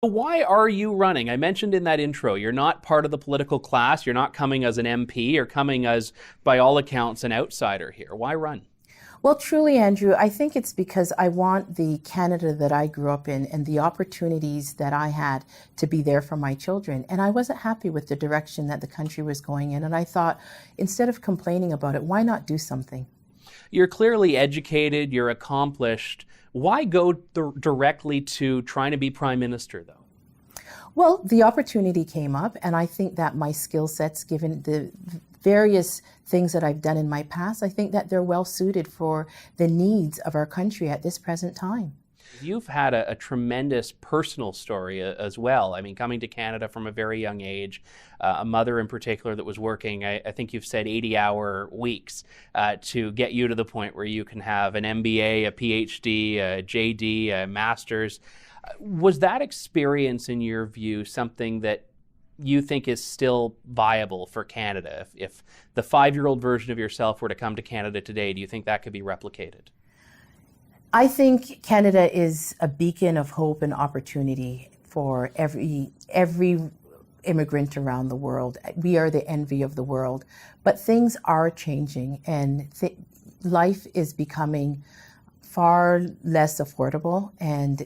Why are you running? I mentioned in that intro, you're not part of the political class. You're not coming as an MP. You're coming as, by all accounts, an outsider here. Why run? Well, truly, Andrew, I think it's because I want the Canada that I grew up in and the opportunities that I had to be there for my children. And I wasn't happy with the direction that the country was going in. And I thought, instead of complaining about it, why not do something? You're clearly educated, you're accomplished. Why go directly to trying to be prime minister, though? Well, the opportunity came up, and I think that my skill sets, given the various things that I've done in my past, I think that they're well suited for the needs of our country at this present time. You've had a tremendous personal story as well. I mean, coming to Canada from a very young age, a mother in particular that was working, I think you've said 80-hour weeks to get you to the point where you can have an MBA, a PhD, a JD, a master's. Was that experience, in your view, something that you think is still viable for Canada? If the 5-year-old version of yourself were to come to Canada today, do you think that could be replicated? I think Canada is a beacon of hope and opportunity for every immigrant around the world. We are the envy of the world, but things are changing, and life is becoming far less affordable, and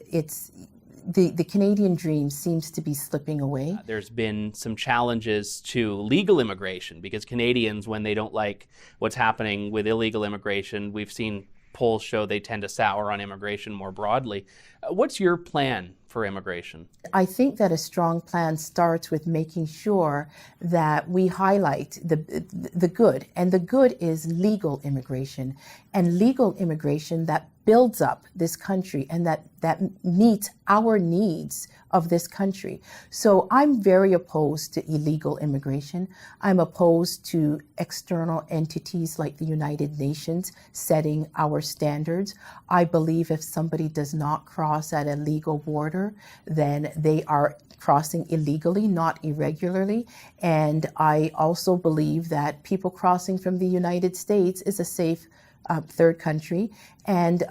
the Canadian dream seems to be slipping away. There's been some challenges to legal immigration because Canadians, when they don't like what's happening with illegal immigration, we've seen polls show they tend to sour on immigration more broadly. What's your plan for immigration? I think that a strong plan starts with making sure that we highlight the good, and the good is legal immigration, and legal immigration that builds up this country and that meets our needs of this country. So I'm very opposed to illegal immigration. I'm opposed to external entities like the United Nations setting our standards. I believe if somebody does not cross at a legal border, then they are crossing illegally, not irregularly. And I also believe that people crossing from the United States is a safe third country, and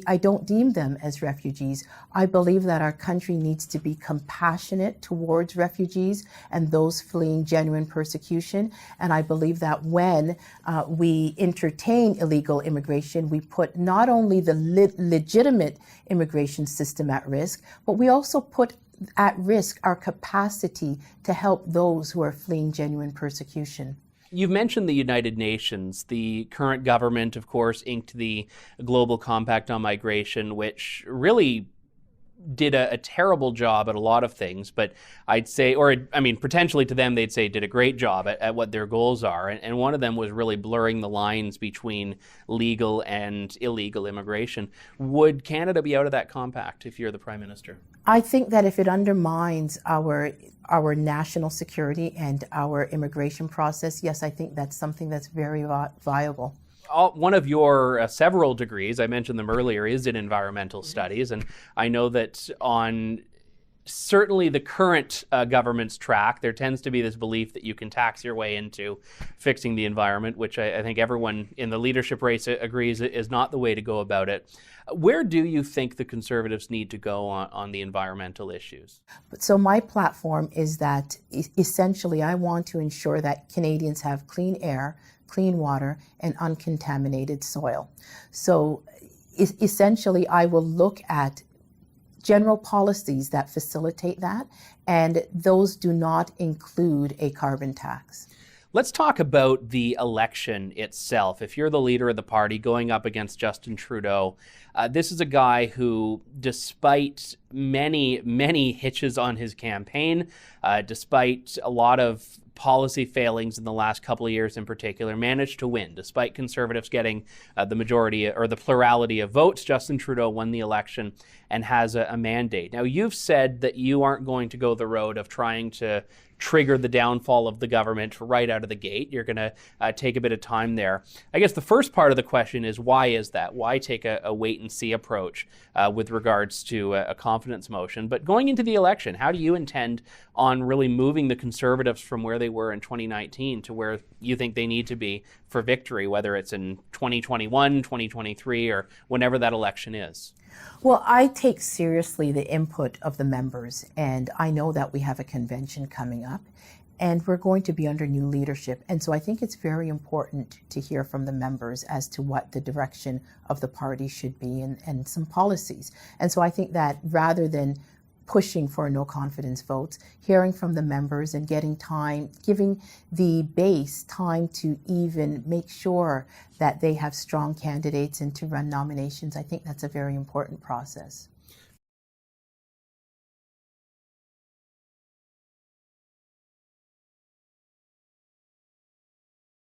I don't deem them as refugees. I believe that our country needs to be compassionate towards refugees and those fleeing genuine persecution. And I believe that when we entertain illegal immigration, we put not only the legitimate immigration system at risk, but we also put at risk our capacity to help those who are fleeing genuine persecution. You've mentioned the United Nations. The current government, of course, inked the Global Compact on Migration, which really did a terrible job at a lot of things, but I'd say, potentially to them, they'd say did a great job at what their goals are. And one of them was really blurring the lines between legal and illegal immigration. Would Canada be out of that compact if you're the Prime Minister? I think that if it undermines our national security and our immigration process, yes, I think that's something that's very viable. One of your several degrees, I mentioned them earlier, is in environmental studies. And I know that on certainly the current government's track, there tends to be this belief that you can tax your way into fixing the environment, which I think everyone in the leadership race agrees is not the way to go about it. Where do you think the Conservatives need to go on the environmental issues? So my platform is that essentially I want to ensure that Canadians have clean air, clean water, and uncontaminated soil. So essentially, I will look at general policies that facilitate that, and those do not include a carbon tax. Let's talk about the election itself. If you're the leader of the party going up against Justin Trudeau, this is a guy who, despite many hitches on his campaign, despite a lot of policy failings in the last couple of years in particular, managed to win. Despite Conservatives getting the majority or the plurality of votes, Justin Trudeau won the election and has a mandate. Now, you've said that you aren't going to go the road of trying to trigger the downfall of the government right out of the gate. You're going to take a bit of time there. I guess the first part of the question is, why is that? Why take a wait-and-see approach with regards to a confidence motion? But going into the election, how do you intend on really moving the Conservatives from where they were in 2019 to where you think they need to be for victory, whether it's in 2021, 2023, or whenever that election is? Well, I take seriously the input of the members, and I know that we have a convention coming up, and we're going to be under new leadership. And so I think it's very important to hear from the members as to what the direction of the party should be and some policies. And so I think that rather than pushing for no confidence votes, hearing from the members and getting time, giving the base time to even make sure that they have strong candidates and to run nominations, I think that's a very important process.